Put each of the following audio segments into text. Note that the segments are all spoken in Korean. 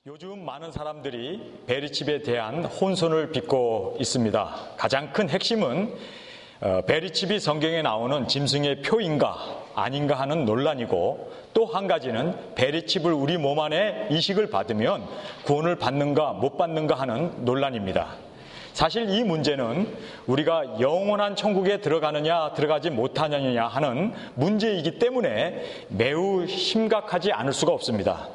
요즘 많은 사람들이 베리칩에 대한 혼선을 빚고 있습니다. 가장 큰 핵심은 베리칩이 성경에 나오는 짐승의 표인가 아닌가 하는 논란이고, 또 한 가지는 베리칩을 우리 몸 안에 이식을 받으면 구원을 받는가 못 받는가 하는 논란입니다. 사실 이 문제는 우리가 영원한 천국에 들어가느냐 들어가지 못하느냐 하는 문제이기 때문에 매우 심각하지 않을 수가 없습니다.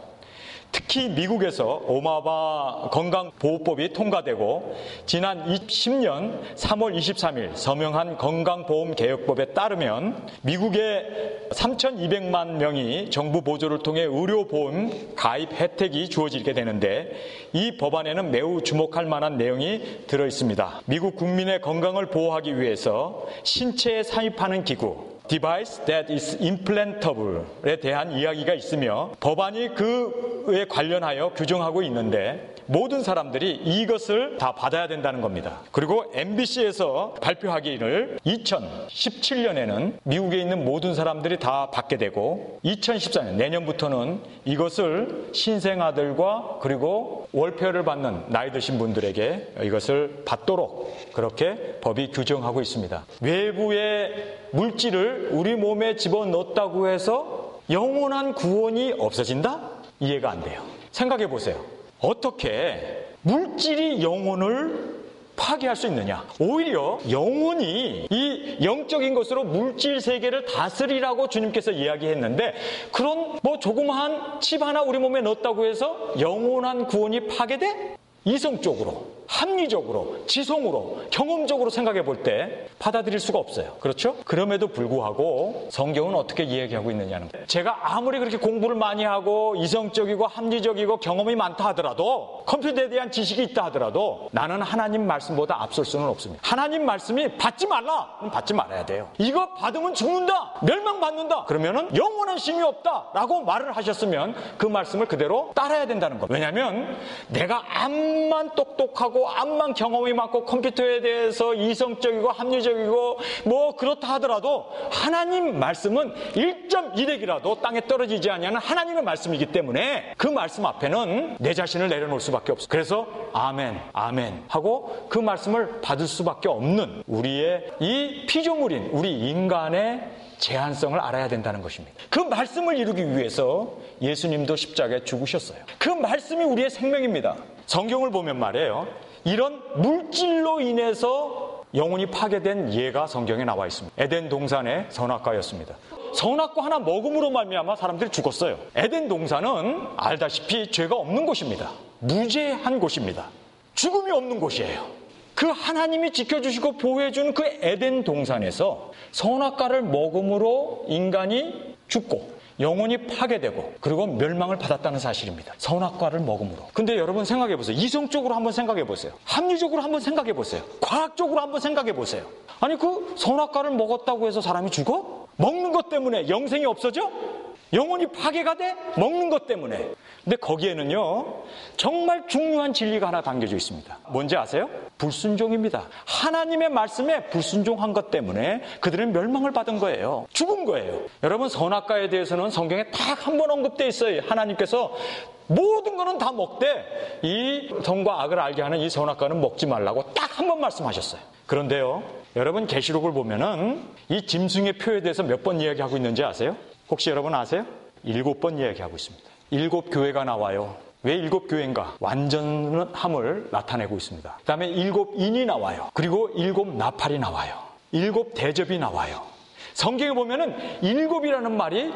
특히 미국에서 오바마 건강보호법이 통과되고 지난 2010년 3월 23일 서명한 건강보험개혁법에 따르면 미국의 3,200만 명이 정부 보조를 통해 의료보험 가입 혜택이 주어지게 되는데, 이 법안에는 매우 주목할 만한 내용이 들어있습니다. 미국 국민의 건강을 보호하기 위해서 신체에 삽입하는 기구 Device that is implantable에 대한 이야기가 있으며, 법안이 그에 관련하여 규정하고 있는데 모든 사람들이 이것을 다 받아야 된다는 겁니다. 그리고 MBC에서 발표하기를 2017년에는 미국에 있는 모든 사람들이 다 받게 되고, 2014년 내년부터는 이것을 신생아들과 그리고 월페어를 받는 나이 드신 분들에게 이것을 받도록 그렇게 법이 규정하고 있습니다. 외부의 물질을 우리 몸에 집어넣었다고 해서 영원한 구원이 없어진다? 이해가 안 돼요. 생각해 보세요. 어떻게 물질이 영혼을 파괴할 수 있느냐? 오히려 영혼이 이 영적인 것으로 물질 세계를 다스리라고 주님께서 이야기했는데, 그런 조그마한 칩 하나 우리 몸에 넣었다고 해서 영원한 구원이 파괴돼? 이성적으로, 합리적으로, 지성으로, 경험적으로 생각해 볼 때 받아들일 수가 없어요. 그렇죠? 그럼에도 불구하고 성경은 어떻게 이야기하고 있느냐는 거예요. 제가 아무리 그렇게 공부를 많이 하고 이성적이고 합리적이고 경험이 많다 하더라도, 컴퓨터에 대한 지식이 있다 하더라도 나는 하나님 말씀보다 앞설 수는 없습니다. 하나님 말씀이 받지 말라! 그럼 받지 말아야 돼요. 이거 받으면 죽는다! 멸망받는다! 그러면은 영원한 쉼이 없다! 라고 말을 하셨으면 그 말씀을 그대로 따라야 된다는 거예요. 왜냐하면 내가 암만 똑똑하고 암만 경험이 많고 컴퓨터에 대해서 이성적이고 합리적이고 그렇다 하더라도 하나님 말씀은 1.1핵이라도 땅에 떨어지지 않냐는 하나님의 말씀이기 때문에 그 말씀 앞에는 내 자신을 내려놓을 수밖에 없어요. 그래서 아멘, 아멘 하고 그 말씀을 받을 수밖에 없는 우리의 이 피조물인 우리 인간의 제한성을 알아야 된다는 것입니다. 그 말씀을 이루기 위해서 예수님도 십자가에 죽으셨어요. 그 말씀이 우리의 생명입니다. 성경을 보면 말이에요, 이런 물질로 인해서 영혼이 파괴된 예가 성경에 나와 있습니다. 에덴 동산의 선악과였습니다. 선악과 하나 먹음으로 말미암아 사람들이 죽었어요. 에덴 동산은 알다시피 죄가 없는 곳입니다. 무죄한 곳입니다. 죽음이 없는 곳이에요. 그 하나님이 지켜주시고 보호해준 그 에덴 동산에서 선악과를 먹음으로 인간이 죽고 영혼이 파괴되고 그리고 멸망을 받았다는 사실입니다. 선악과를 먹음으로. 근데 여러분 생각해 보세요. 이성적으로 한번 생각해 보세요. 합리적으로 한번 생각해 보세요. 과학적으로 한번 생각해 보세요. 아니 그 선악과를 먹었다고 해서 사람이 죽어? 먹는 것 때문에 영생이 없어져? 영혼이 파괴가 돼? 먹는 것 때문에. 근데 거기에는요 정말 중요한 진리가 하나 담겨져 있습니다. 뭔지 아세요? 불순종입니다. 하나님의 말씀에 불순종한 것 때문에 그들은 멸망을 받은 거예요. 죽은 거예요. 여러분, 선악과에 대해서는 성경에 딱 한 번 언급되어 있어요. 하나님께서 모든 거는 다 먹되 이 선과 악을 알게 하는 이 선악과는 먹지 말라고 딱 한 번 말씀하셨어요. 그런데요, 여러분 계시록을 보면은 이 짐승의 표에 대해서 몇 번 이야기하고 있는지 아세요? 혹시 여러분 아세요? 7번 이야기하고 있습니다. 7교회가 나와요. 왜 7교회인가? 완전함을 나타내고 있습니다. 그 다음에 7인이 나와요. 그리고 7나팔이 나와요. 7대접이 나와요. 성경에 보면은 7이라는 말이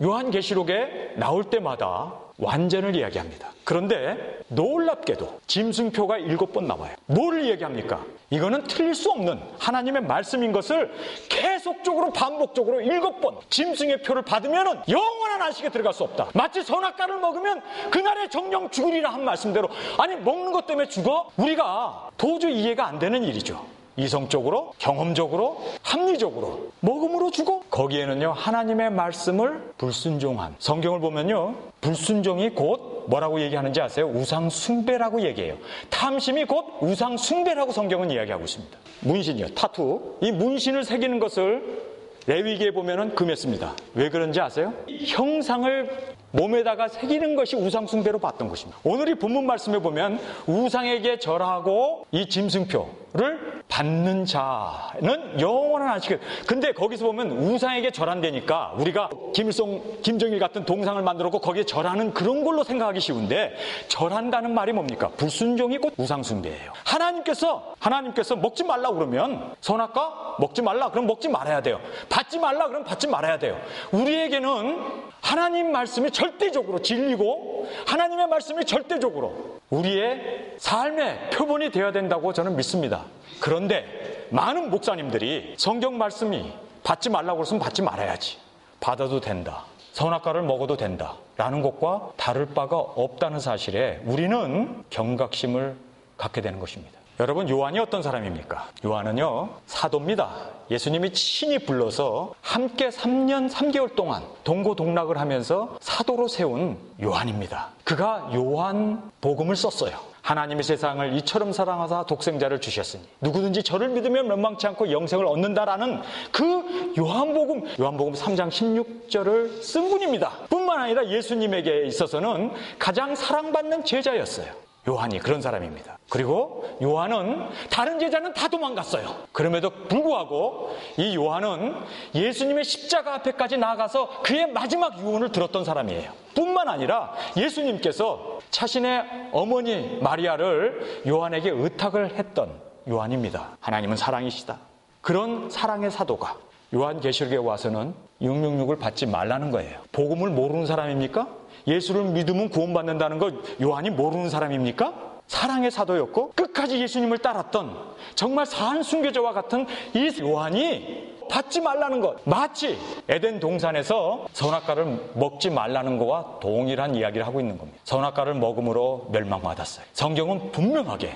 요한계시록에 나올 때마다 완전을 이야기합니다. 그런데 놀랍게도 짐승표가 7번 나와요. 뭘 이야기합니까? 이거는 틀릴 수 없는 하나님의 말씀인 것을 계속적으로 반복적으로 7번 짐승의 표를 받으면 영원한 안식에 들어갈 수 없다. 마치 선악과를 먹으면 그날의 정령 죽으리라 한 말씀대로, 아니 먹는 것 때문에 죽어? 우리가 도저히 이해가 안 되는 일이죠. 이성적으로, 경험적으로, 합리적으로 먹음으로 죽어? 거기에는요 하나님의 말씀을 불순종한, 성경을 보면요 불순종이 곧 뭐라고 얘기하는지 아세요? 우상 숭배라고 얘기해요. 탐심이 곧 우상 숭배라고 성경은 이야기하고 있습니다. 문신이요, 타투. 이 문신을 새기는 것을 레위기에 보면은 금했습니다. 왜 그런지 아세요? 형상을 몸에다가 새기는 것이 우상숭배로 봤던 것입니다. 오늘 이 본문 말씀에 보면 우상에게 절하고 이 짐승표를 받는 자는 영원한 안식. 근데 거기서 보면 우상에게 절한다니까 우리가 김일성, 김정일 같은 동상을 만들었고 거기에 절하는 그런 걸로 생각하기 쉬운데, 절한다는 말이 뭡니까? 불순종이 곧 우상숭배예요. 하나님께서 먹지 말라 그러면 선악과 먹지 말라 그럼 먹지 말아야 돼요. 받지 말라 그럼 받지 말아야 돼요. 우리에게는 하나님 말씀이 절대적으로 진리고 하나님의 말씀이 절대적으로 우리의 삶의 표본이 되어야 된다고 저는 믿습니다. 그런데 많은 목사님들이 성경 말씀이 받지 말라고 그러면 받지 말아야지, 받아도 된다, 선악과를 먹어도 된다 라는 것과 다를 바가 없다는 사실에 우리는 경각심을 갖게 되는 것입니다. 여러분, 요한이 어떤 사람입니까? 요한은요, 사도입니다. 예수님이 친히 불러서 함께 3년 3개월 동안 동고동락을 하면서 사도로 세운 요한입니다. 그가 요한 복음을 썼어요. 하나님이 세상을 이처럼 사랑하사 독생자를 주셨으니 누구든지 저를 믿으면 멸망치 않고 영생을 얻는다라는 그 요한복음 3장 16절을 쓴 분입니다. 뿐만 아니라 예수님에게 있어서는 가장 사랑받는 제자였어요. 요한이 그런 사람입니다. 그리고 요한은 다른 제자는 다 도망갔어요. 그럼에도 불구하고 이 요한은 예수님의 십자가 앞에까지 나아가서 그의 마지막 유언을 들었던 사람이에요. 뿐만 아니라 예수님께서 자신의 어머니 마리아를 요한에게 의탁을 했던 요한입니다. 하나님은 사랑이시다. 그런 사랑의 사도가 요한계시록에 와서는 666을 받지 말라는 거예요. 복음을 모르는 사람입니까? 예수를 믿으면 구원받는다는 거 요한이 모르는 사람입니까? 사랑의 사도였고 끝까지 예수님을 따랐던 정말 사한 순교자와 같은 이 요한이 받지 말라는 것, 마치 에덴 동산에서 선악과를 먹지 말라는 것과 동일한 이야기를 하고 있는 겁니다. 선악과를 먹음으로 멸망받았어요. 성경은 분명하게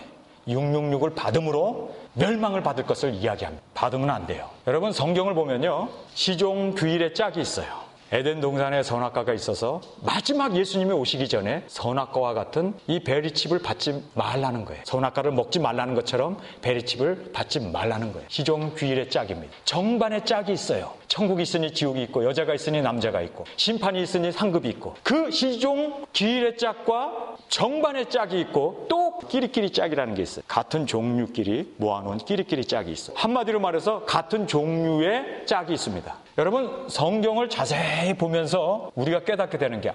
666을 받음으로 멸망을 받을 것을 이야기합니다. 받으면 안 돼요. 여러분, 성경을 보면요, 시종규일의 짝이 있어요. 에덴 동산에 선악과가 있어서 마지막 예수님이 오시기 전에 선악과와 같은 이 베리칩을 받지 말라는 거예요. 선악과를 먹지 말라는 것처럼 베리칩을 받지 말라는 거예요. 시종규일의 짝입니다. 정반의 짝이 있어요. 천국이 있으니 지옥이 있고 여자가 있으니 남자가 있고 심판이 있으니 상급이 있고, 그 시종규일의 짝과 정반의 짝이 있고 또 끼리끼리 짝이라는 게 있어요. 같은 종류끼리 모아놓은 끼리끼리 짝이 있어요. 한마디로 말해서 같은 종류의 짝이 있습니다. 여러분, 성경을 자세히 보면서 우리가 깨닫게 되는 게,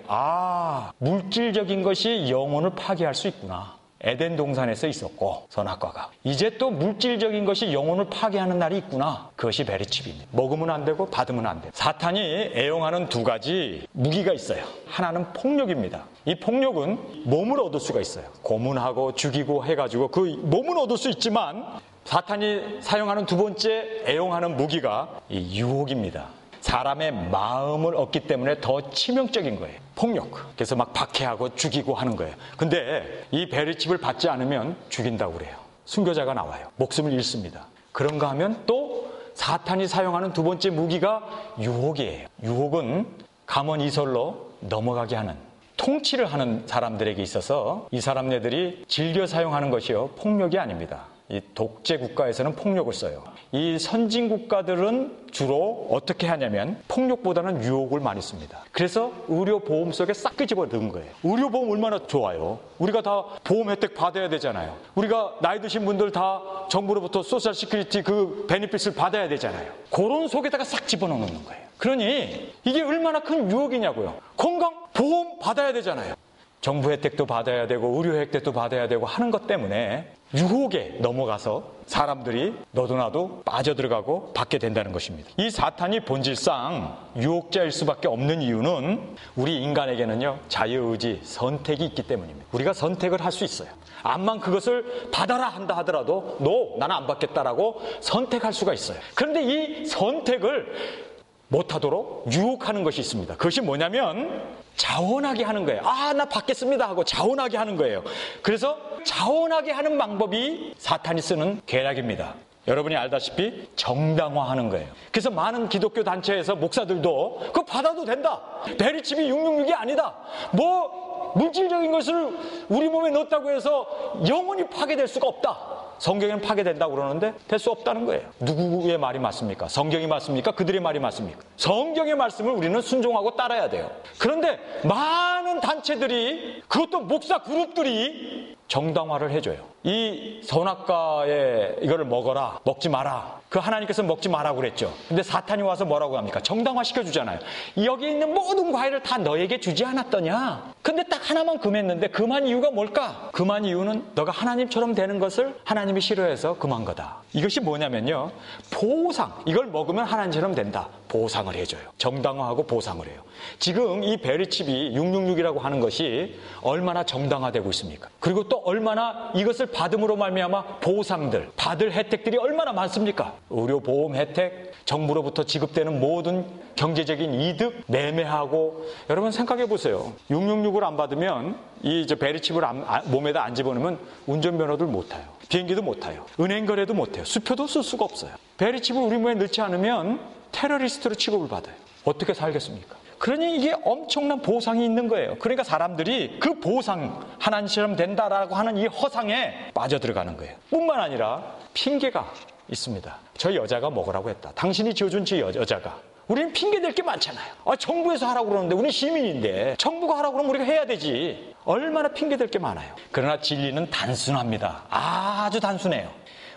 물질적인 것이 영혼을 파괴할 수 있구나. 에덴 동산에서 있었고 선악과가, 이제 또 물질적인 것이 영혼을 파괴하는 날이 있구나. 그것이 베리칩입니다. 먹으면 안 되고 받으면 안 돼요. 사탄이 애용하는 두 가지 무기가 있어요. 하나는 폭력입니다. 이 폭력은 몸을 얻을 수가 있어요. 고문하고 죽이고 해가지고 그 몸은 얻을 수 있지만, 사탄이 사용하는 두 번째 애용하는 무기가 이 유혹입니다. 사람의 마음을 얻기 때문에 더 치명적인 거예요. 폭력. 그래서 막 박해하고 죽이고 하는 거예요. 근데 이 베리칩을 받지 않으면 죽인다고 그래요. 순교자가 나와요. 목숨을 잃습니다. 그런가 하면 또 사탄이 사용하는 두 번째 무기가 유혹이에요. 유혹은 감언이설로 넘어가게 하는, 통치를 하는 사람들에게 있어서 이 사람네들이 즐겨 사용하는 것이요, 폭력이 아닙니다. 이 독재 국가에서는 폭력을 써요. 이 선진 국가들은 주로 어떻게 하냐면 폭력보다는 유혹을 많이 씁니다. 그래서 의료보험 속에 싹 끄집어 넣은 거예요. 의료보험 얼마나 좋아요. 우리가 다 보험 혜택 받아야 되잖아요. 우리가 나이 드신 분들 다 정부로부터 소셜 시큐리티 그 베니핏을 받아야 되잖아요. 그런 속에다가 싹 집어넣는 거예요. 그러니 이게 얼마나 큰 유혹이냐고요. 건강 보험 받아야 되잖아요. 정부 혜택도 받아야 되고 의료 혜택도 받아야 되고 하는 것 때문에 유혹에 넘어가서 사람들이 너도 나도 빠져들어가고 받게 된다는 것입니다. 이 사탄이 본질상 유혹자일 수밖에 없는 이유는 우리 인간에게는요, 자유의지, 선택이 있기 때문입니다. 우리가 선택을 할 수 있어요. 암만 그것을 받아라 한다 하더라도 나는 안 받겠다라고 선택할 수가 있어요. 그런데 이 선택을 못하도록 유혹하는 것이 있습니다. 그것이 뭐냐면 자원하게 하는 거예요. 나 받겠습니다 하고 자원하게 하는 거예요. 그래서 자원하게 하는 방법이 사탄이 쓰는 계략입니다. 여러분이 알다시피 정당화하는 거예요. 그래서 많은 기독교 단체에서 목사들도 그거 받아도 된다. 베리칩이 666이 아니다. 물질적인 것을 우리 몸에 넣었다고 해서 영혼이 파괴될 수가 없다. 성경에는 파괴된다고 그러는데 될 수 없다는 거예요. 누구의 말이 맞습니까? 성경이 맞습니까? 그들의 말이 맞습니까? 성경의 말씀을 우리는 순종하고 따라야 돼요. 그런데 많은 단체들이, 그것도 목사 그룹들이 정당화를 해줘요. 이 선악과에 이거를 먹어라, 먹지 마라. 그 하나님께서 먹지 마라고 그랬죠. 근데 사탄이 와서 뭐라고 합니까? 정당화 시켜주잖아요. 여기 있는 모든 과일을 다 너에게 주지 않았더냐? 근데 딱 하나만 금했는데 금한 이유가 뭘까? 금한 이유는 너가 하나님처럼 되는 것을 하나님이 싫어해서 금한 거다. 이것이 뭐냐면요, 보상. 이걸 먹으면 하나님처럼 된다. 보상을 해줘요. 정당화하고 보상을 해요. 지금 이 베리칩이 666이라고 하는 것이 얼마나 정당화되고 있습니까? 그리고 또 얼마나 이것을 받음으로 말미암아 보상들, 받을 혜택들이 얼마나 많습니까? 의료보험 혜택, 정부로부터 지급되는 모든 경제적인 이득, 매매하고. 여러분 생각해 보세요. 666을 안 받으면 이 베리칩을 몸에다 안 집어넣으면 운전면허도 못 타요. 비행기도 못 타요. 은행 거래도 못 해요. 수표도 쓸 수가 없어요. 베리칩을 우리 몸에 넣지 않으면 테러리스트로 취급을 받아요. 어떻게 살겠습니까? 그러니 이게 엄청난 보상이 있는 거예요. 그러니까 사람들이 그 보상, 하나님처럼 된다라고 하는 이 허상에 빠져들어가는 거예요. 뿐만 아니라 핑계가 있습니다. 저 여자가 먹으라고 했다. 당신이 지어준 저 여자가. 우리는 핑계댈 게 많잖아요. 정부에서 하라고 그러는데 우리는 시민인데 정부가 하라고 그러면 우리가 해야 되지. 얼마나 핑계댈 게 많아요. 그러나 진리는 단순합니다. 아주 단순해요.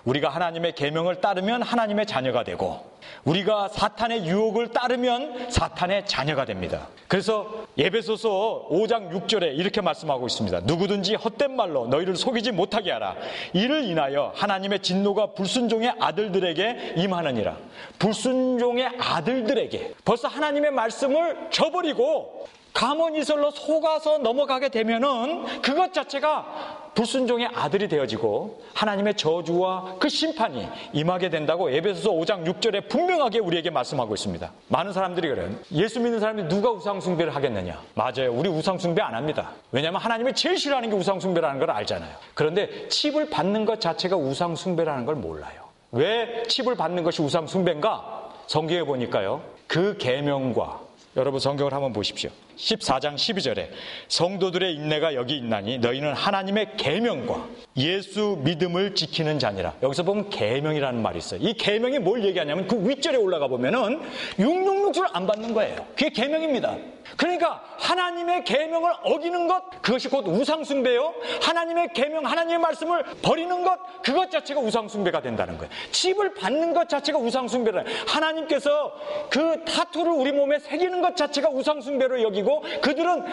우리가 하나님의 계명을 따르면 하나님의 자녀가 되고, 우리가 사탄의 유혹을 따르면 사탄의 자녀가 됩니다. 그래서 에베소서 5장 6절에 이렇게 말씀하고 있습니다. 누구든지 헛된 말로 너희를 속이지 못하게 하라. 이를 인하여 하나님의 진노가 불순종의 아들들에게 임하느니라. 불순종의 아들들에게. 벌써 하나님의 말씀을 저버리고 가문이설로 속아서 넘어가게 되면은 그것 자체가 불순종의 아들이 되어지고 하나님의 저주와 그 심판이 임하게 된다고 에베소서 5장 6절에 분명하게 우리에게 말씀하고 있습니다. 많은 사람들이 그래요. 예수 믿는 사람이 누가 우상숭배를 하겠느냐? 맞아요. 우리 우상숭배 안 합니다. 왜냐하면 하나님이 제일 싫어하는 게 우상숭배라는 걸 알잖아요. 그런데 칩을 받는 것 자체가 우상숭배라는 걸 몰라요. 왜 칩을 받는 것이 우상숭배인가? 성경에 보니까요, 그 계명과, 여러분 성경을 한번 보십시오. 14장 12절에 성도들의 인내가 여기 있나니 너희는 하나님의 계명과 예수 믿음을 지키는 자니라. 여기서 보면 계명이라는 말이 있어요. 이 계명이 뭘 얘기하냐면 그 윗절에 올라가 보면은 666줄 안 받는 거예요. 그게 계명입니다. 그러니까 하나님의 계명을 어기는 것, 그것이 곧 우상숭배요. 하나님의 계명, 하나님의 말씀을 버리는 것, 그것 자체가 우상숭배가 된다는 거예요. 칩을 받는 것 자체가 우상숭배라. 하나님께서 그 타투를 우리 몸에 새기는 것 자체가 우상숭배로 여기고 그들은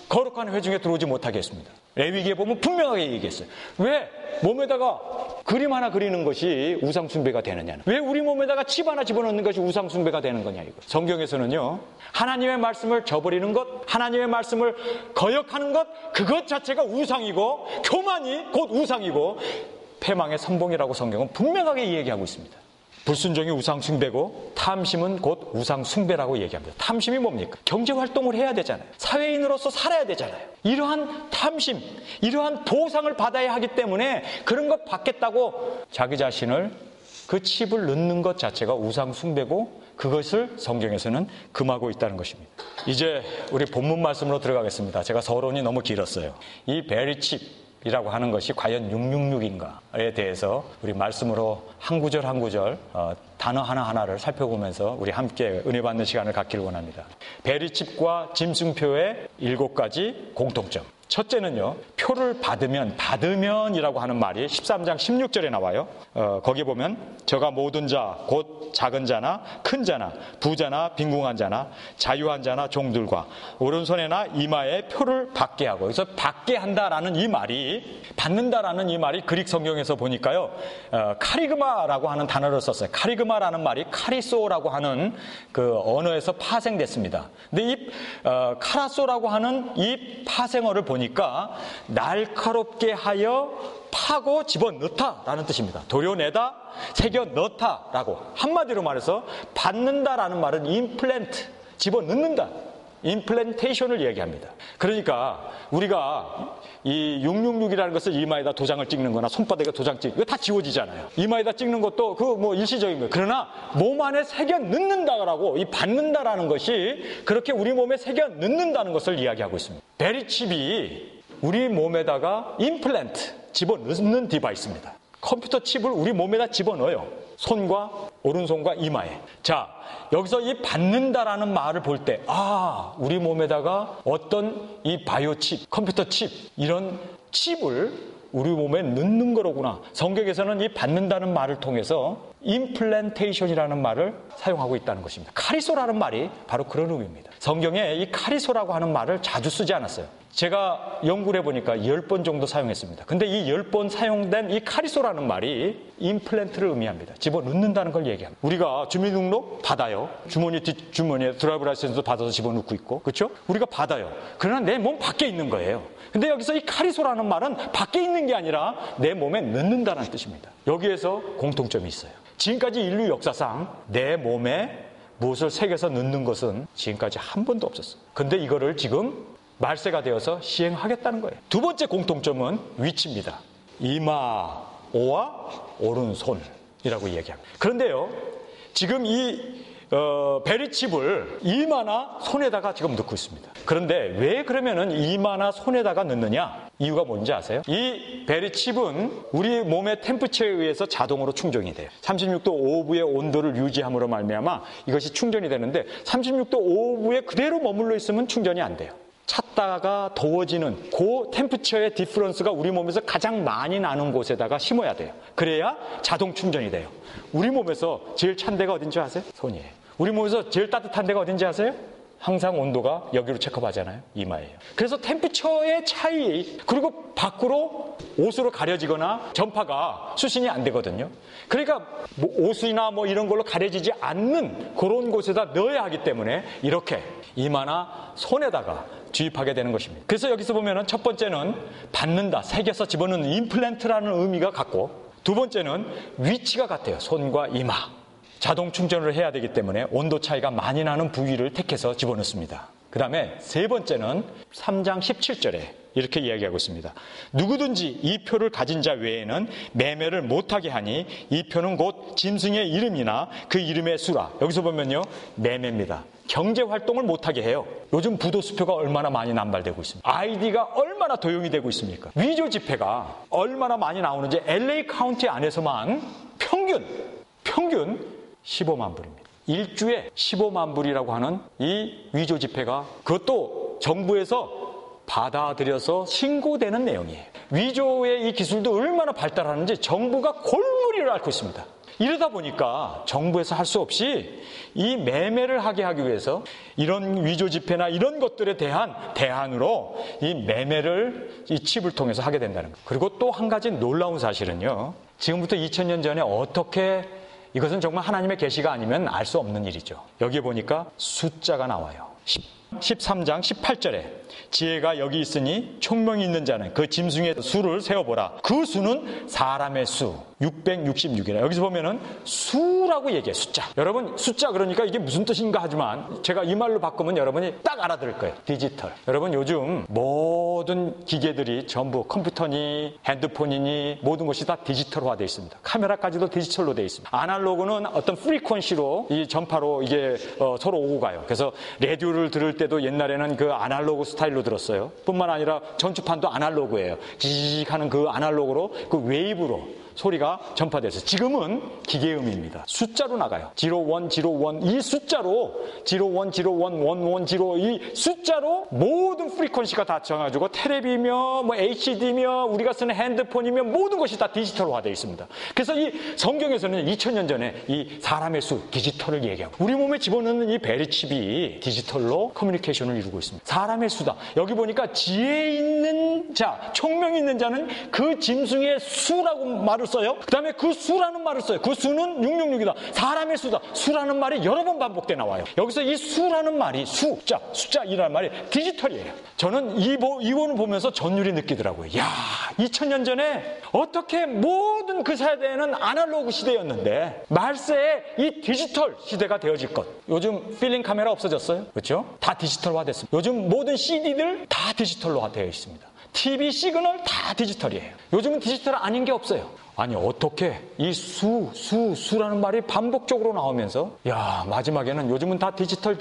거룩한 회중에 들어오지 못하게 했습니다. 레위기에 보면 분명하게 얘기했어요. 왜 몸에다가 그림 하나 그리는 것이 우상숭배가 되느냐는, 왜 우리 몸에다가 칩 하나 집어넣는 것이 우상숭배가 되는 거냐 이거. 성경에서는요, 하나님의 말씀을 저버리는 것, 하나님의 말씀을 거역하는 것, 그것 자체가 우상이고 교만이 곧 우상이고 패망의 선봉이라고 성경은 분명하게 얘기하고 있습니다. 불순종이 우상숭배고 탐심은 곧 우상숭배라고 얘기합니다. 탐심이 뭡니까? 경제활동을 해야 되잖아요. 사회인으로서 살아야 되잖아요. 이러한 탐심, 이러한 보상을 받아야 하기 때문에 그런 것 받겠다고 자기 자신을 그 칩을 넣는 것 자체가 우상숭배고 그것을 성경에서는 금하고 있다는 것입니다. 이제 우리 본문 말씀으로 들어가겠습니다. 제가 서론이 너무 길었어요. 이 베리칩 이라고 하는 것이 과연 666인가에 대해서 우리 말씀으로 한 구절 한 구절 단어 하나하나를 살펴보면서 우리 함께 은혜 받는 시간을 갖기를 원합니다. 베리칩과 짐승표의 7가지 공통점. 첫째는요, 표를 받으면이라고 하는 말이 13장 16절에 나와요. 거기 보면 저가 모든 자, 곧 작은 자나 큰 자나 부자나 빈궁한 자나 자유한 자나 종들과 오른손에나 이마에 표를 받게 하고, 그래서 받게 한다라는 이 말이, 받는다라는 이 말이 그릭 성경에서 보니까요, 카리그마라고 하는 단어를 썼어요. 카리그마라는 말이 카리소라고 하는 그 언어에서 파생됐습니다. 근데 이 카라소라고 하는 이 파생어를 보니까 날카롭게 하여 파고 집어넣다라는 뜻입니다. 도려내다, 새겨 넣다라고. 한마디로 말해서 받는다라는 말은 임플랜트, 집어넣는다, 임플랜테이션을 얘기합니다. 그러니까 우리가 이 666이라는 것을 이마에다 도장을 찍는 거나 손바닥에 도장 찍는 거 다 지워지잖아요. 이마에다 찍는 것도 그 뭐 일시적인 거예요. 그러나 몸 안에 새겨 넣는다라고, 이 받는다라는 것이 그렇게 우리 몸에 새겨 넣는다는 것을 이야기하고 있습니다. 베리칩이 우리 몸에다가 임플란트, 집어넣는 디바이스입니다. 컴퓨터 칩을 우리 몸에다 집어넣어요. 손과 오른손과 이마에. 자, 여기서 이 받는다라는 말을 볼 때, 우리 몸에다가 어떤 이 바이오 칩, 컴퓨터 칩, 이런 칩을 우리 몸에 넣는 거로구나. 성경에서는 이 받는다는 말을 통해서 임플란테이션이라는 말을 사용하고 있다는 것입니다. 카리소라는 말이 바로 그런 의미입니다. 성경에 이 카리소라고 하는 말을 자주 쓰지 않았어요. 제가 연구를 해보니까 10번 정도 사용했습니다. 근데 이 10번 사용된 이 카리소라는 말이 임플란트를 의미합니다. 집어넣는다는 걸 얘기합니다. 우리가 주민등록 받아요. 주머니 뒷주머니에 드라이브 라이센스도 받아서 집어넣고 있고, 그렇죠? 우리가 받아요. 그러나 내 몸 밖에 있는 거예요. 근데 여기서 이 카리소라는 말은 밖에 있는 게 아니라 내 몸에 넣는다는 뜻입니다. 여기에서 공통점이 있어요. 지금까지 인류 역사상 내 몸에 무엇을 새겨서 넣는 것은 지금까지 한 번도 없었어요. 근데 이거를 지금 말세가 되어서 시행하겠다는 거예요. 두 번째 공통점은 위치입니다. 이마와 오른손이라고 얘기합니다. 그런데요, 지금 이 베리칩을 이마나 손에다가 지금 넣고 있습니다. 그런데 왜 그러면은 이마나 손에다가 넣느냐? 이유가 뭔지 아세요? 이 베리칩은 우리 몸의 템퍼처에 의해서 자동으로 충전이 돼요. 36도 5부의 온도를 유지함으로 말미암아 이것이 충전이 되는데 36도 5부에 그대로 머물러 있으면 충전이 안 돼요. 찼다가 더워지는 그 템퍼처의 디퍼런스가 우리 몸에서 가장 많이 나는 곳에다가 심어야 돼요. 그래야 자동 충전이 돼요. 우리 몸에서 제일 찬 데가 어딘지 아세요? 손이에요. 우리 몸에서 제일 따뜻한 데가 어딘지 아세요? 항상 온도가 여기로 체크하잖아요. 이마예요. 그래서 템퍼처의 차이, 그리고 밖으로 옷으로 가려지거나 전파가 수신이 안 되거든요. 그러니까 뭐 옷이나 뭐 이런 걸로 가려지지 않는 그런 곳에다 넣어야 하기 때문에 이렇게 이마나 손에다가 주입하게 되는 것입니다. 그래서 여기서 보면은 첫 번째는 받는다, 새겨서 집어넣는 임플란트라는 의미가 같고, 두 번째는 위치가 같아요. 손과 이마. 자동 충전을 해야 되기 때문에 온도 차이가 많이 나는 부위를 택해서 집어넣습니다. 그 다음에 세 번째는 3장 17절에 이렇게 이야기하고 있습니다. 누구든지 이 표를 가진 자 외에는 매매를 못하게 하니 이 표는 곧 짐승의 이름이나 그 이름의 수라. 여기서 보면요, 매매입니다. 경제활동을 못하게 해요. 요즘 부도수표가 얼마나 많이 남발되고 있습니까? 아이디가 얼마나 도용이 되고 있습니까? 위조 지폐가 얼마나 많이 나오는지 LA 카운티 안에서만 평균 15만 불입니다. 일주에 15만 불이라고 하는 이 위조 지폐가, 그것도 정부에서 받아들여서 신고되는 내용이에요. 위조의 이 기술도 얼마나 발달하는지 정부가 골무리를 앓고 있습니다. 이러다 보니까 정부에서 할 수 없이 이 매매를 하게 하기 위해서 이런 위조 지폐나 이런 것들에 대한 대안으로 이 매매를 이 칩을 통해서 하게 된다는 거예요. 그리고 또 한 가지 놀라운 사실은요, 지금부터 2000년 전에 어떻게, 이것은 정말 하나님의 계시가 아니면 알 수 없는 일이죠. 여기 보니까 숫자가 나와요. 13장 18절에 지혜가 여기 있으니 총명이 있는 자는 그 짐승의 수를 세어보라. 그 수는 사람의 수 666이라. 여기서 보면은 수라고 얘기해요. 숫자. 여러분, 숫자 그러니까 이게 무슨 뜻인가 하지만 제가 이 말로 바꾸면 여러분이 딱 알아들을 거예요. 디지털. 여러분, 요즘 모든 기계들이 전부 컴퓨터니 핸드폰이니 모든 것이 다 디지털화되어 있습니다. 카메라까지도 디지털로 되어 있습니다. 아날로그는 어떤 프리퀀시로 이 전파로 이게 서로 오고 가요. 그래서 라디오를 들을 때도 옛날에는 그 아날로그 스타일로 들었어요. 뿐만 아니라 전주판도 아날로그예요. 지직 하는 그 아날로그로, 그 웨이브로 소리가 전파돼서, 지금은 기계음입니다. 숫자로 나가요. 0101, 이 숫자로 01011110, 이 숫자로 모든 프리퀀시가 다 정해가지고 텔레비며 뭐 HD며 우리가 쓰는 핸드폰이며 모든 것이 다 디지털화 되어 있습니다. 그래서 이 성경에서는 2000년 전에 이 사람의 수, 디지털을 얘기하고, 우리 몸에 집어넣는 이 베리칩이 디지털로 커뮤니케이션을 이루고 있습니다. 사람의 수다. 여기 보니까 지혜 있는 자, 총명 있는 자는 그 짐승의 수라고 말을 써요. 그 다음에 그 수라는 말을 써요. 그 수는 666이다. 사람의 수다. 수라는 말이 여러 번 반복돼 나와요. 여기서 이 수라는 말이 숫자이라는 말이 디지털이에요. 저는 이 부분을 보면서 전율이 느끼더라고요. 야, 2000년 전에 어떻게 모든 그 세대는 아날로그 시대였는데 말세에 이 디지털 시대가 되어질 것. 요즘 필름 카메라 없어졌어요. 그렇죠? 다 디지털화 됐습니다. 요즘 모든 CD들 다 디지털로 되어 있습니다. TV 시그널 다 디지털이에요. 요즘은 디지털 아닌 게 없어요. 아니, 어떻게 이 수라는 말이 반복적으로 나오면서, 야, 마지막에는 요즘은 다 디지털.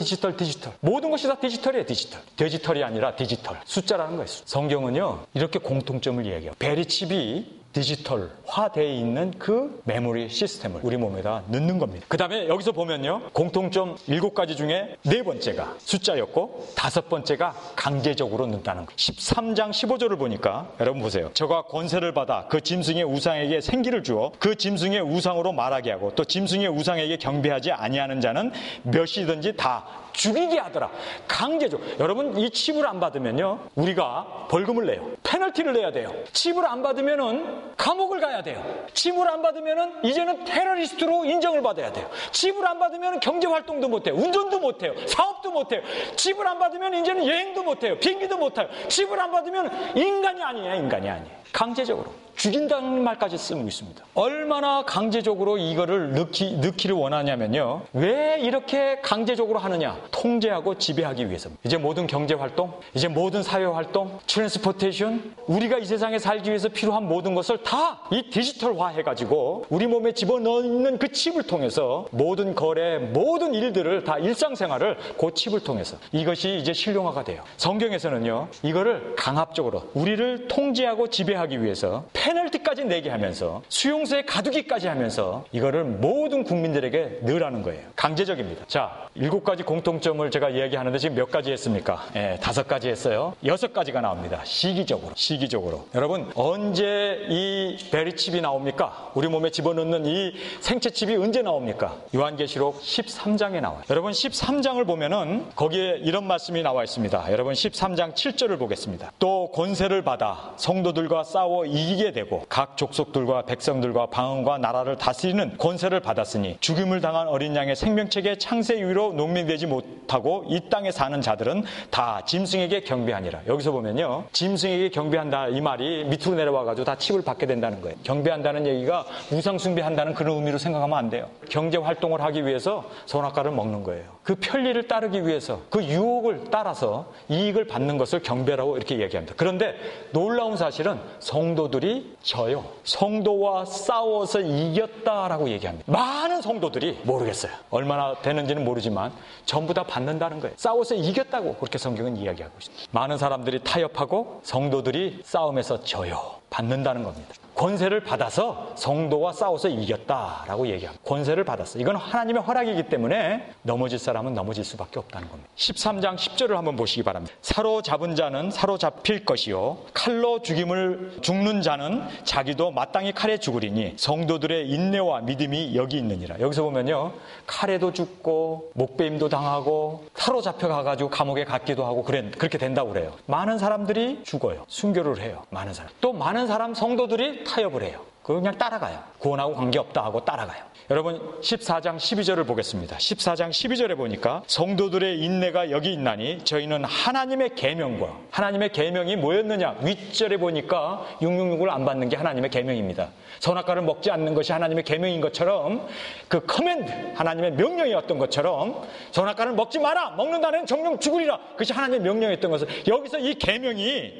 모든 것이 다 디지털이에요, 디지털. 디지털이 아니라 디지털. 숫자라는 거예요. 성경은요, 이렇게 공통점을 얘기해요. 베리칩이 디지털화되어 있는 그 메모리 시스템을 우리 몸에다 넣는 겁니다. 그 다음에 여기서 보면요, 공통점 7가지 중에 4번째가 숫자였고 5번째가 강제적으로 넣는다는 거예요. 13장 15절을 보니까 여러분 보세요. 저가 권세를 받아 그 짐승의 우상에게 생기를 주어 그 짐승의 우상으로 말하게 하고 또 짐승의 우상에게 경배하지 아니하는 자는 몇이든지 다 죽이게 하더라. 강제적. 여러분, 이 칩을 안 받으면요, 우리가 벌금을 내요. 페널티를 내야 돼요. 칩을 안 받으면은 감옥을 가야 돼요. 칩을 안 받으면은 이제는 테러리스트로 인정을 받아야 돼요. 칩을 안 받으면 경제 활동도 못 해요. 운전도 못 해요. 사업도 못 해요. 칩을 안 받으면 이제는 여행도 못 해요. 비행기도 못 타요. 칩을 안 받으면 인간이 아니에요. 인간이 아니에요. 강제적으로. 죽인다는 말까지 쓰고 있습니다. 얼마나 강제적으로 이거를 넣기를 원하냐면요. 왜 이렇게 강제적으로 하느냐? 통제하고 지배하기 위해서. 이제 모든 경제활동, 이제 모든 사회활동, 트랜스포테이션, 우리가 이 세상에 살기 위해서 필요한 모든 것을 다 이 디지털화 해가지고 우리 몸에 집어넣는 그 칩을 통해서 모든 거래, 모든 일들을 다 일상생활을 그 칩을 통해서 이것이 이제 실용화가 돼요. 성경에서는요, 이거를 강압적으로 우리를 통제하고 지배하기 위해서 페널티까지 내게 하면서 수용소에 가두기까지 하면서 이거를 모든 국민들에게 넣으라는 거예요. 강제적입니다. 자, 7가지 공통점을 제가 이야기하는데 지금 몇 가지 했습니까? 5가지 했어요. 6가지가 나옵니다. 시기적으로. 여러분, 언제 이 베리칩이 나옵니까? 우리 몸에 집어넣는 이 생체칩이 언제 나옵니까? 요한계시록 13장에 나와요. 여러분, 13장을 보면은 거기에 이런 말씀이 나와 있습니다. 여러분, 13장 7절을 보겠습니다. 또 권세를 받아 성도들과 싸워 이기게 되고 각 족속들과 백성들과 방언과 나라를 다스리는 권세를 받았으니 죽임을 당한 어린 양의 생명책의 창세 이후로 농민되지 못하고 이 땅에 사는 자들은 다 짐승에게 경배하니라. 여기서 보면요, 짐승에게 경배한다 이 말이 밑으로 내려와가지고 다 칩을 받게 된다는 거예요. 경배한다는 얘기가 우상 숭배한다는 그런 의미로 생각하면 안 돼요. 경제 활동을 하기 위해서 선악과를 먹는 거예요. 그 편리를 따르기 위해서 그 유혹을 따라서 이익을 받는 것을 경배라고 이렇게 얘기합니다. 그런데 놀라운 사실은 성도들이 져요. 성도와 싸워서 이겼다라고 얘기합니다. 많은 성도들이 모르겠어요. 얼마나 되는지는 모르지만 전부 다 받는다는 거예요. 싸워서 이겼다고 그렇게 성경은 이야기하고 있습니다. 많은 사람들이 타협하고 성도들이 싸움에서 져요. 받는다는 겁니다. 권세를 받아서 성도와 싸워서 이겼다라고 얘기합니다. 권세를 받았어. 이건 하나님의 허락이기 때문에 넘어질 사람은 넘어질 수밖에 없다는 겁니다. 13장 10절을 한번 보시기 바랍니다. 사로잡은 자는 사로잡힐 것이요 칼로 죽는 자는 자기도 마땅히 칼에 죽으리니 성도들의 인내와 믿음이 여기 있느니라. 여기서 보면요, 칼에도 죽고 목베임도 당하고 사로잡혀 가가지고 감옥에 갔기도 하고 그렇게 된다고 그래요. 많은 사람들이 죽어요. 순교를 해요. 많은 사람. 또 많은 사람 성도들이 타협을 해요. 그냥 따라가요. 구원하고 관계없다 하고 따라가요. 여러분, 14장 12절을 보겠습니다. 14장 12절에 보니까 성도들의 인내가 여기 있나니 저희는 하나님의 계명과, 하나님의 계명이 뭐였느냐? 윗절에 보니까 666을 안 받는 게 하나님의 계명입니다. 선악과를 먹지 않는 것이 하나님의 계명인 것처럼, 그 커맨드, 하나님의 명령이었던 것처럼 선악과를 먹지 마라! 먹는다는 정령 죽으리라! 그것이 하나님의 명령이었던 것을, 여기서 이 계명이,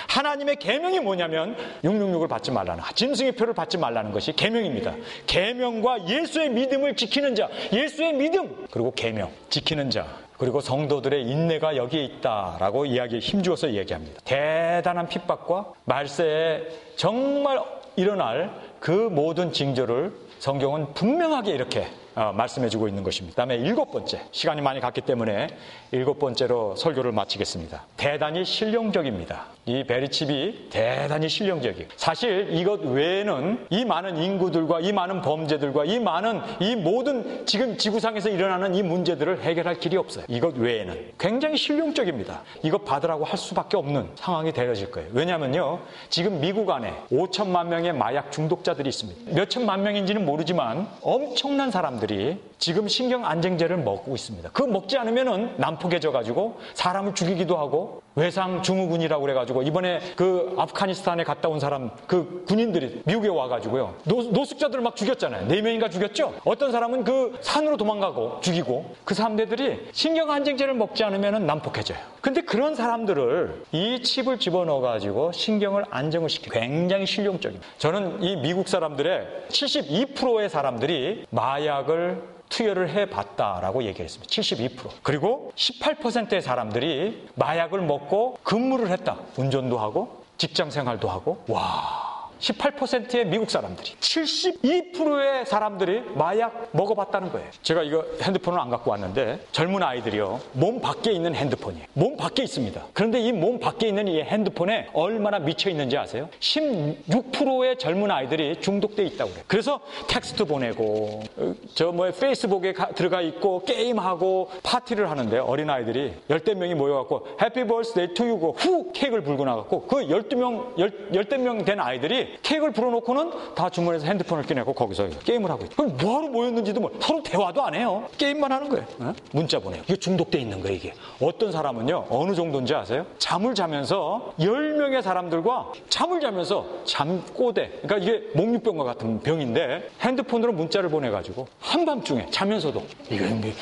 하나님의 계명이 뭐냐면 666을 받지 말라는, 짐승의 표를 받지 말라는 것이 계명입니다. 계명과 예수의 믿음을 지키는 자, 예수의 믿음, 그리고 계명 지키는 자, 그리고 성도들의 인내가 여기에 있다라고 힘주어서 이야기합니다. 대단한 핍박과 말세에 정말 일어날 그 모든 징조를 성경은 분명하게 이렇게 말씀해주고 있는 것입니다. 그다음에 7번째, 시간이 많이 갔기 때문에 7번째로 설교를 마치겠습니다. 대단히 실용적입니다. 이 베리칩이 대단히 실용적이에요. 사실 이것 외에는 이 많은 인구들과 이 많은 범죄들과 이 모든 지금 지구상에서 일어나는 이 문제들을 해결할 길이 없어요. 이것 외에는 굉장히 실용적입니다. 이것 받으라고 할 수밖에 없는 상황이 되어질 거예요. 왜냐하면요, 지금 미국 안에 5천만 명의 마약 중독자들이 있습니다. 몇 천만 명인지는 모르지만 엄청난 사람들이 지금 신경안정제를 먹고 있습니다. 그거 먹지 않으면은 난폭해져가지고 사람을 죽이기도 하고, 외상 증후군이라고 그래가지고 이번에 그 아프가니스탄에 갔다 온 사람, 그 군인들이 미국에 와가지고요, 노숙자들을 막 죽였잖아요. 4명인가 죽였죠. 어떤 사람은 그 산으로 도망가고 죽이고, 그 사람들이 신경안정제를 먹지 않으면은 난폭해져요. 근데 그런 사람들을 이 칩을 집어넣어가지고 신경을 안정을 시키고, 굉장히 실용적입니다. 저는 이 미국 사람들의 72%의 사람들이 마약을 투여를 해봤다라고 얘기했습니다. 72%. 그리고 18%의 사람들이 마약을 먹고 근무를 했다. 운전도 하고 직장 생활도 하고. 와, 18%의 미국 사람들이, 72%의 사람들이 마약 먹어봤다는 거예요. 제가 이거 핸드폰을 안 갖고 왔는데 젊은 아이들이요, 몸 밖에 있는 핸드폰이에요. 몸 밖에 있습니다. 그런데 이 몸 밖에 있는 이 핸드폰에 얼마나 미쳐 있는지 아세요? 16%의 젊은 아이들이 중독돼 있다고 그래요. 그래서 텍스트 보내고 페이스북에 들어가 있고 게임하고 파티를 하는데, 어린아이들이 10대 명이 모여갖고 해피 버스데이 투 유고 후 케이크를 불고 나갔고, 그 10대 명 된 아이들이 케이크를 불어놓고는 다 주머니에서 핸드폰을 꺼내고 거기서 게임을 하고 있죠. 그럼 뭐하러 모였는지도 서로 대화도 안 해요. 게임만 하는 거예요. 문자 보내요. 이게 중독돼 있는 거예요. 이게 어떤 사람은요, 어느 정도인지 아세요? 잠을 자면서 10명의 사람들과 잠을 자면서 잠꼬대, 그러니까 이게 목류병과 같은 병인데 핸드폰으로 문자를 보내가지고 한밤중에 자면서도,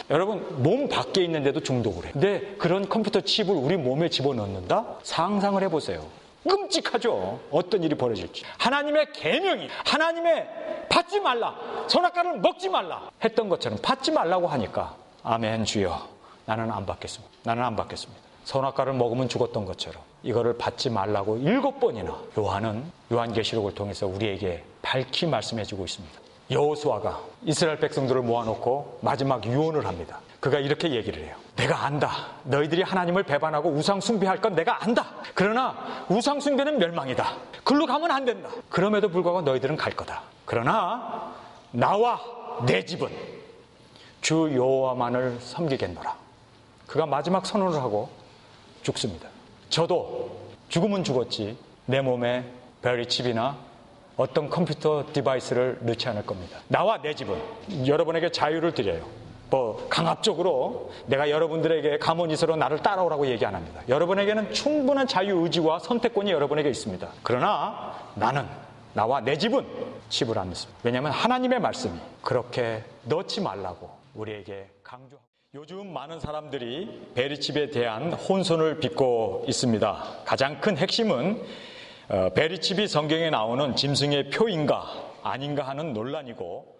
여러분 몸 밖에 있는데도 중독을 해. 근데 그런 컴퓨터 칩을 우리 몸에 집어넣는다? 상상을 해보세요. 끔찍하죠. 어떤 일이 벌어질지. 하나님의 계명이, 하나님의 받지 말라, 선악과를 먹지 말라 했던 것처럼 받지 말라고 하니까 아멘 주여, 나는 안 받겠습니다. 나는 안 받겠습니다. 선악과를 먹으면 죽었던 것처럼 이거를 받지 말라고 7번이나 요한은 요한계시록을 통해서 우리에게 밝히 말씀해주고 있습니다. 여호수아가 이스라엘 백성들을 모아놓고 마지막 유언을 합니다. 그가 이렇게 얘기를 해요. 내가 안다. 너희들이 하나님을 배반하고 우상 숭배할 건 내가 안다. 그러나 우상 숭배는 멸망이다. 글로 가면 안 된다. 그럼에도 불구하고 너희들은 갈 거다. 그러나 나와 내 집은 주 여호와만을 섬기겠노라. 그가 마지막 선언을 하고 죽습니다. 저도 죽으면 죽었지 내 몸에 베리칩이나 어떤 컴퓨터 디바이스를 넣지 않을 겁니다. 나와 내 집은, 여러분에게 자유를 드려요. 강압적으로 내가 여러분들에게 가모니서로 나를 따라오라고 얘기 안 합니다. 여러분에게는 충분한 자유의지와 선택권이 여러분에게 있습니다. 그러나 나는, 나와 내 집은 칩을 안 넣습니다. 왜냐하면 하나님의 말씀이 그렇게 넣지 말라고 우리에게 강조하고. 요즘 많은 사람들이 베리칩에 대한 혼선을 빚고 있습니다. 가장 큰 핵심은 베리칩이 성경에 나오는 짐승의 표인가 아닌가 하는 논란이고,